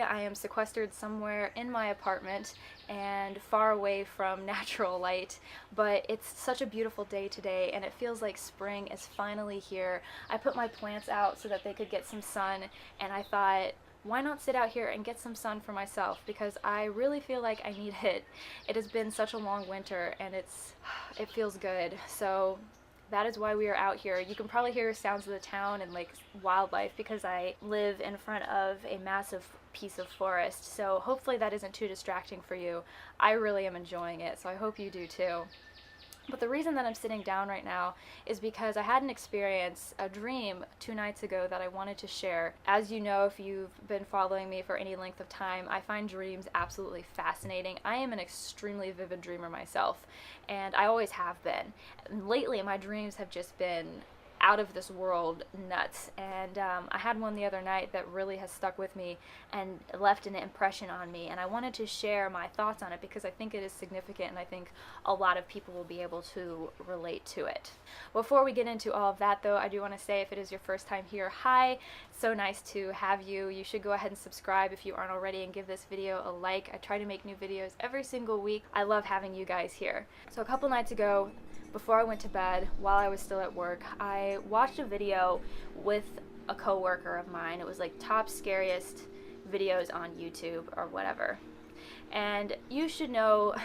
I am sequestered somewhere in my apartment and far away from natural light, but it's such a beautiful day today and it feels like spring is finally here. I put my plants out so that they could get some sun, and I thought, why not sit out here and get some sun for myself, because I really feel like I need it. It has been such a long winter and it feels good. So that is why we are out here. You can probably hear sounds of the town and like wildlife because I live in front of a massive piece of forest. So hopefully that isn't too distracting for you. I really am enjoying it, so I hope you do too. But the reason that I'm sitting down right now is because I had an experience, a dream 2 nights ago that I wanted to share. As you know, if you've been following me for any length of time, I find dreams absolutely fascinating. I am an extremely vivid dreamer myself, and I always have been. And lately, my dreams have just been out of this world nuts, and I had one the other night that really has stuck with me and left an impression on me, and I wanted to share my thoughts on it because I think it is significant and I think a lot of people will be able to relate to it. Before we get into all of that though, I do want to say, if it is your first time here, hi, so nice to have you. You should go ahead and subscribe if you aren't already and give this video a like. I try to make new videos every single week. I love having you guys here. So a couple nights ago, before I went to bed, while I was still at work, I watched a video with a coworker of mine. It was like top scariest videos on YouTube or whatever. And you should know,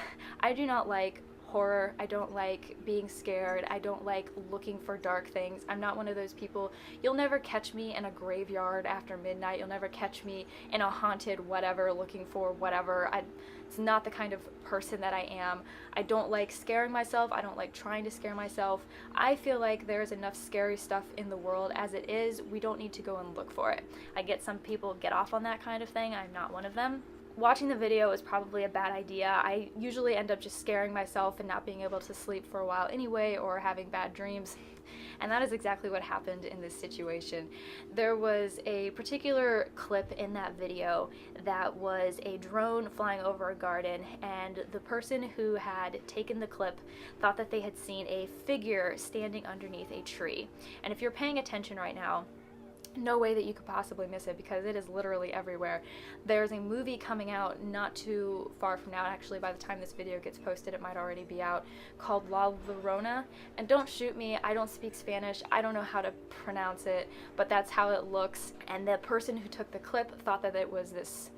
I do not like horror. I don't like being scared. I don't like looking for dark things. I'm not one of those people. You'll never catch me in a graveyard after midnight. You'll never catch me in a haunted whatever looking for whatever. It's not the kind of person that I am. I don't like scaring myself. I don't like trying to scare myself. I feel like there's enough scary stuff in the world as it is. We don't need to go and look for it. I get some people get off on that kind of thing. I'm not one of them. Watching the video is probably a bad idea. I usually end up just scaring myself and not being able to sleep for a while anyway, or having bad dreams. And that is exactly what happened in this situation. There was a particular clip in that video that was a drone flying over a garden, and the person who had taken the clip thought that they had seen a figure standing underneath a tree. And if you're paying attention right now, no way that you could possibly miss it because it is literally everywhere. There's a movie coming out not too far from now, actually by the time this video gets posted it might already be out, called La Llorona. And don't shoot me, I don't speak Spanish, I don't know how to pronounce it, but that's how it looks. And the person who took the clip thought that it was this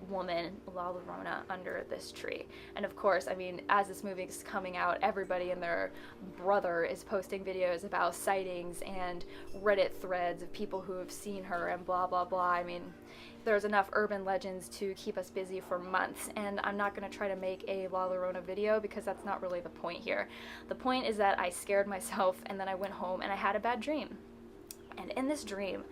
woman, La Llorona, under this tree. And of course, I mean, as this movie is coming out, everybody and their brother is posting videos about sightings and Reddit threads of people who have seen her and blah blah blah. I mean, there's enough urban legends to keep us busy for months, and I'm not going to try to make a La Llorona video because that's not really the point here. The point is that I scared myself and then I went home and I had a bad dream. And in this dream,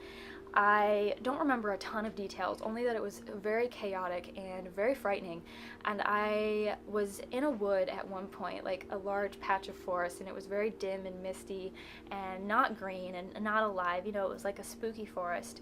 I don't remember a ton of details, only that it was very chaotic and very frightening. And I was in a wood at one point, like a large patch of forest, and it was very dim and misty and not green and not alive. You know, it was like a spooky forest.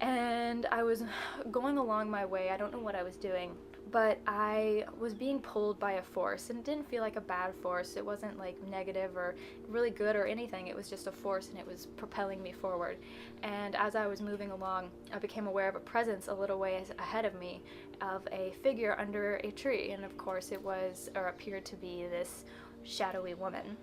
And I was going along my way. I don't know what I was doing, but I was being pulled by a force, and it didn't feel like a bad force. It wasn't like negative or really good or anything. It was just a force, and it was propelling me forward. And as I was moving along, I became aware of a presence a little way ahead of me, of a figure under a tree. And of course it was, or appeared to be, this shadowy woman.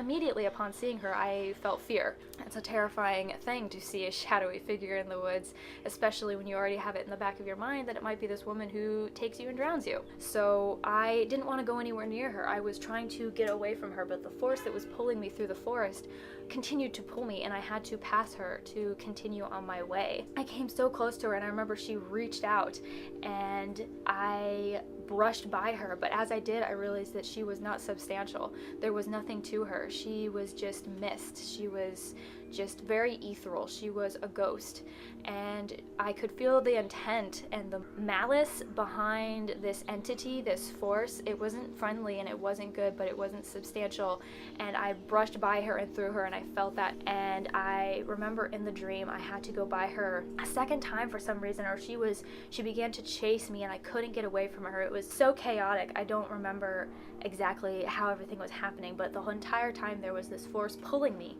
Immediately upon seeing her, I felt fear. It's a terrifying thing to see a shadowy figure in the woods, especially when you already have it in the back of your mind that it might be this woman who takes you and drowns you. So I didn't want to go anywhere near her. I was trying to get away from her, but the force that was pulling me through the forest continued to pull me, and I had to pass her to continue on my way. I came so close to her, and I remember she reached out and I brushed by her, but as I did, I realized that she was not substantial. There was nothing to her. She was just mist. She was just very ethereal. She was a ghost, and I could feel the intent and the malice behind this entity, this force. It wasn't friendly and it wasn't good, but it wasn't substantial, and I brushed by her and through her, and I felt that. And I remember in the dream I had to go by her a second time for some reason, or she began to chase me and I couldn't get away from her. It was so chaotic. I don't remember exactly how everything was happening, but the entire time there was this force pulling me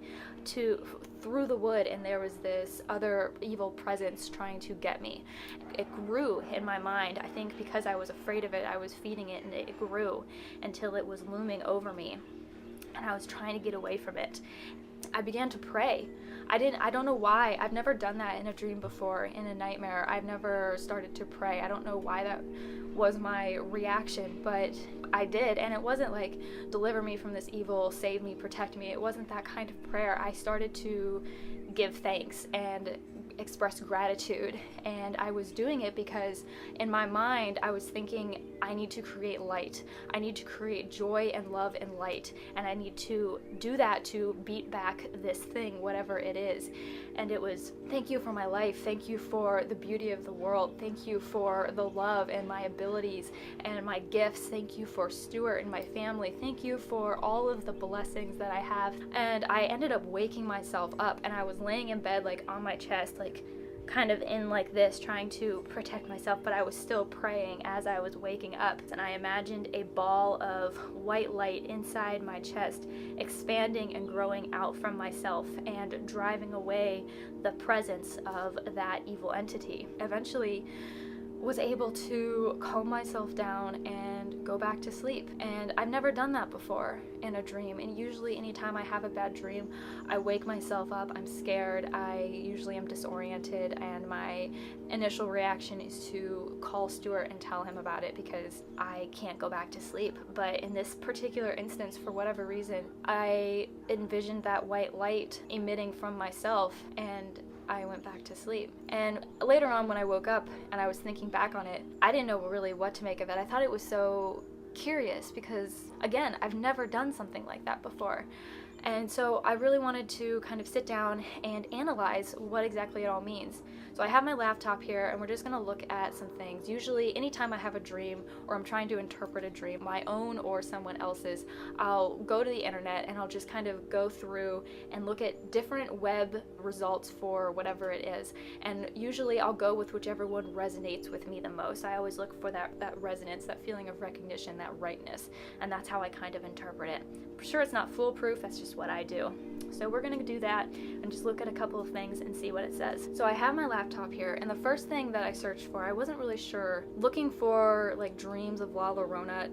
through the wood, and there was this other evil presence trying to get me. It grew in my mind. I think because I was afraid of it, I was feeding it, and it grew until it was looming over me, and I was trying to get away from it. I began to pray. I don't know why. I've never done that in a dream before, in a nightmare. I've never started to pray. I don't know why that was my reaction, but I did. And it wasn't like, deliver me from this evil, save me, protect me. It wasn't that kind of prayer. I started to give thanks and express gratitude, and I was doing it because in my mind I was thinking, I need to create light, I need to create joy and love and light, and I need to do that to beat back this thing, whatever it is. And it was, thank you for my life, thank you for the beauty of the world, thank you for the love and my abilities and my gifts, thank you for Stuart and my family, thank you for all of the blessings that I have. And I ended up waking myself up, and I was laying in bed like on my chest, like kind of in like this, trying to protect myself, but I was still praying as I was waking up. And I imagined a ball of white light inside my chest, expanding and growing out from myself and driving away the presence of that evil entity. Eventually was able to calm myself down and go back to sleep. And I've never done that before in a dream. And usually anytime I have a bad dream, I wake myself up, I'm scared, I usually am disoriented, and my initial reaction is to call Stuart and tell him about it because I can't go back to sleep. But in this particular instance, for whatever reason, I envisioned that white light emitting from myself, and I went back to sleep. And later on, when I woke up and I was thinking back on it, I didn't know really what to make of it. I thought it was so curious because, again, I've never done something like that before. And so I really wanted to kind of sit down and analyze what exactly it all means. So I have my laptop here, and we're just going to look at some things. Usually anytime I have a dream or I'm trying to interpret a dream, my own or someone else's, I'll go to the internet and I'll just kind of go through and look at different web results for whatever it is. And usually I'll go with whichever one resonates with me the most. I always look for that resonance, that feeling of recognition, that rightness, and that's how I kind of interpret it. For sure, it's not foolproof, that's just what I do. So we're going to do that and just look at a couple of things and see what it says. So I have my laptop here, and the first thing that I searched for, I wasn't really sure, looking for like dreams of La Llorona,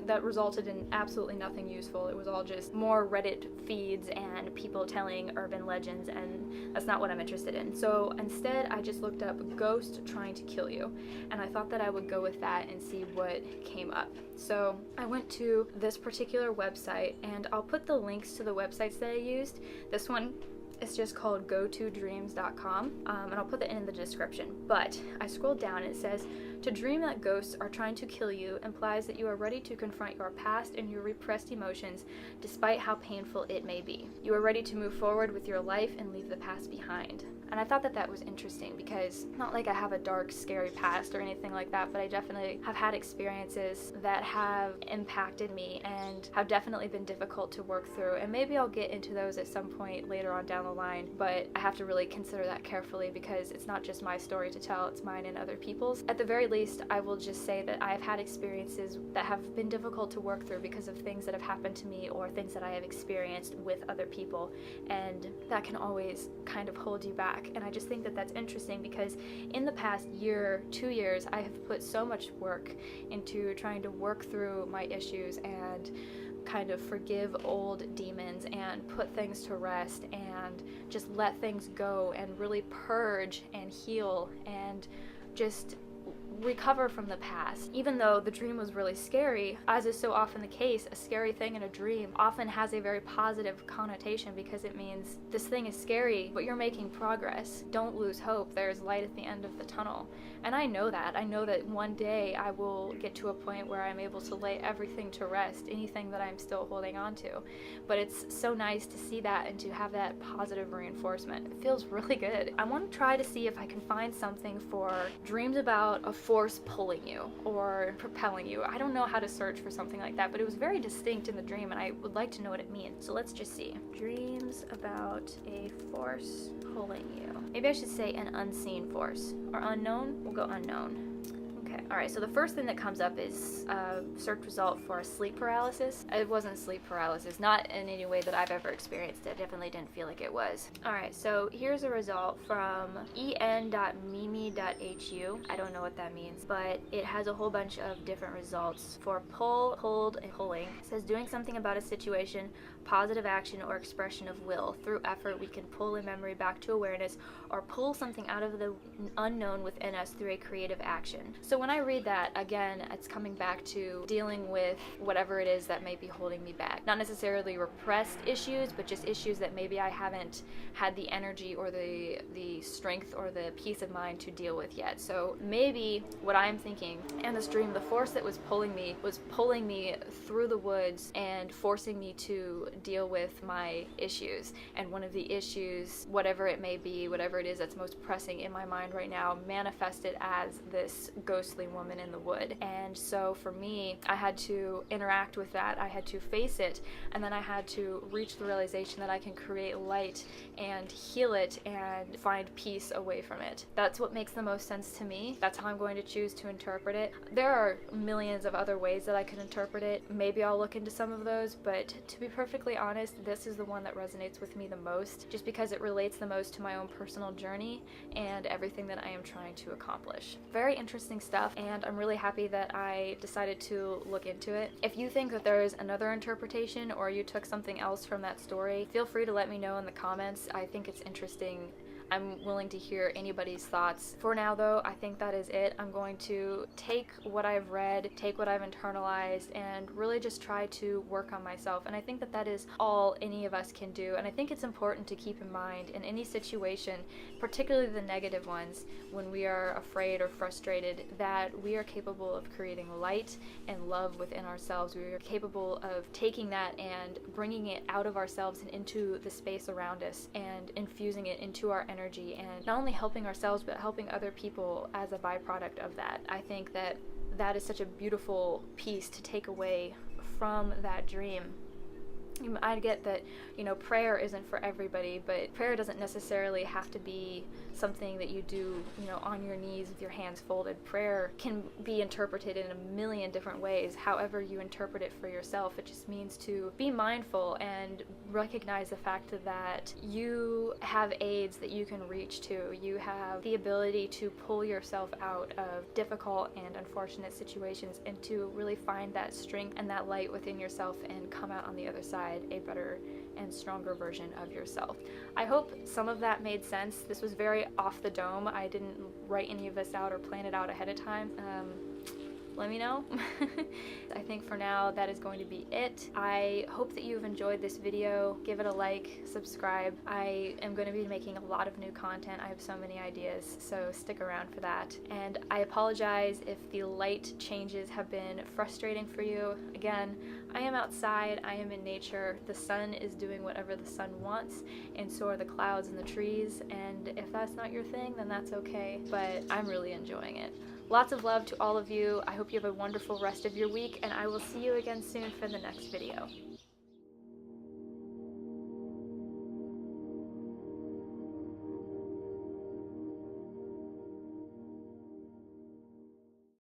that resulted in absolutely nothing useful. It was all just more Reddit feeds and people telling urban legends, and that's not what I'm interested in. So instead, I just looked up ghost trying to kill you, and I thought that I would go with that and see what came up. So I went to this particular website, and I'll put the links to the websites that I used. This one is just called gotodreams.com, and I'll put it in the description. But I scrolled down and it says, to dream that ghosts are trying to kill you implies that you are ready to confront your past and your repressed emotions, despite how painful it may be. You are ready to move forward with your life and leave the past behind. And I thought that that was interesting because not like I have a dark, scary past or anything like that, but I definitely have had experiences that have impacted me and have definitely been difficult to work through. And maybe I'll get into those at some point later on down the line, but I have to really consider that carefully because it's not just my story to tell, it's mine and other people's. At the very least, I will just say that I've had experiences that have been difficult to work through because of things that have happened to me or things that I have experienced with other people, and that can always kind of hold you back. And I just think that that's interesting because in the past year, 2 years, I have put so much work into trying to work through my issues and kind of forgive old demons and put things to rest and just let things go and really purge and heal and just recover from the past. Even though the dream was really scary, as is so often the case, a scary thing in a dream often has a very positive connotation because it means this thing is scary, but you're making progress. Don't lose hope. There's light at the end of the tunnel. And I know that. I know that one day I will get to a point where I'm able to lay everything to rest, anything that I'm still holding on to. But it's so nice to see that and to have that positive reinforcement. It feels really good. I want to try to see if I can find something for dreams about a force pulling you or propelling you. I don't know how to search for something like that, but it was very distinct in the dream and I would like to know what it means. So let's just see. Dreams about a force pulling you. Maybe I should say an unseen force. Or unknown? We'll go unknown. Okay, alright, so the first thing that comes up is a search result for sleep paralysis. It wasn't sleep paralysis, not in any way that I've ever experienced it. Definitely didn't feel like it was. Alright, so here's a result from en.mimi.hu. I don't know what that means, but it has a whole bunch of different results for pull, pulled, and pulling. It says doing something about a situation, positive action or expression of will. Through effort, we can pull a memory back to awareness or pull something out of the unknown within us through a creative action. So when I read that, again, it's coming back to dealing with whatever it is that may be holding me back. Not necessarily repressed issues, but just issues that maybe I haven't had the energy or the strength or the peace of mind to deal with yet. So maybe what I'm thinking, and this dream, the force that was pulling me through the woods and forcing me to deal with my issues. And one of the issues, whatever it may be, whatever it is that's most pressing in my mind right now, manifested as this ghostly woman in the wood. And so for me, I had to interact with that. I had to face it, and then I had to reach the realization that I can create light and heal it and find peace away from it. That's what makes the most sense to me. That's how I'm going to choose to interpret it. There are millions of other ways that I could interpret it. Maybe I'll look into some of those, but to be perfectly honest, this is the one that resonates with me the most, just because it relates the most to my own personal journey and everything that I am trying to accomplish. Very interesting stuff, and I'm really happy that I decided to look into it. If you think that there is another interpretation or you took something else from that story, feel free to let me know in the comments. I think it's interesting. I'm willing to hear anybody's thoughts. For now though, I think that is it. I'm going to take what I've read, take what I've internalized, and really just try to work on myself. And I think that that is all any of us can do. And I think it's important to keep in mind in any situation, particularly the negative ones, when we are afraid or frustrated, that we are capable of creating light and love within ourselves. We are capable of taking that and bringing it out of ourselves and into the space around us and infusing it into our energy, and not only helping ourselves but helping other people as a byproduct of that. I think that that is such a beautiful piece to take away from that dream. I get that, prayer isn't for everybody, but prayer doesn't necessarily have to be something that you do, on your knees with your hands folded. Prayer can be interpreted in a million different ways. However you interpret it for yourself, it just means to be mindful and recognize the fact that you have aids that you can reach to. You have the ability to pull yourself out of difficult and unfortunate situations and to really find that strength and that light within yourself and come out on the other side a better and stronger version of yourself. I hope some of that made sense. This was very off the dome. I didn't write any of this out or plan it out ahead of time. Let me know. I think for now that is going to be it. I hope that you've enjoyed this video. Give it a like, subscribe. I am going to be making a lot of new content. I have so many ideas, so stick around for that. And I apologize if the light changes have been frustrating for you. Again, I am outside, I am in nature. The sun is doing whatever the sun wants, and so are the clouds and the trees, and if that's not your thing, then that's okay, but I'm really enjoying it. Lots of love to all of you. I hope you have a wonderful rest of your week, and I will see you again soon for the next video.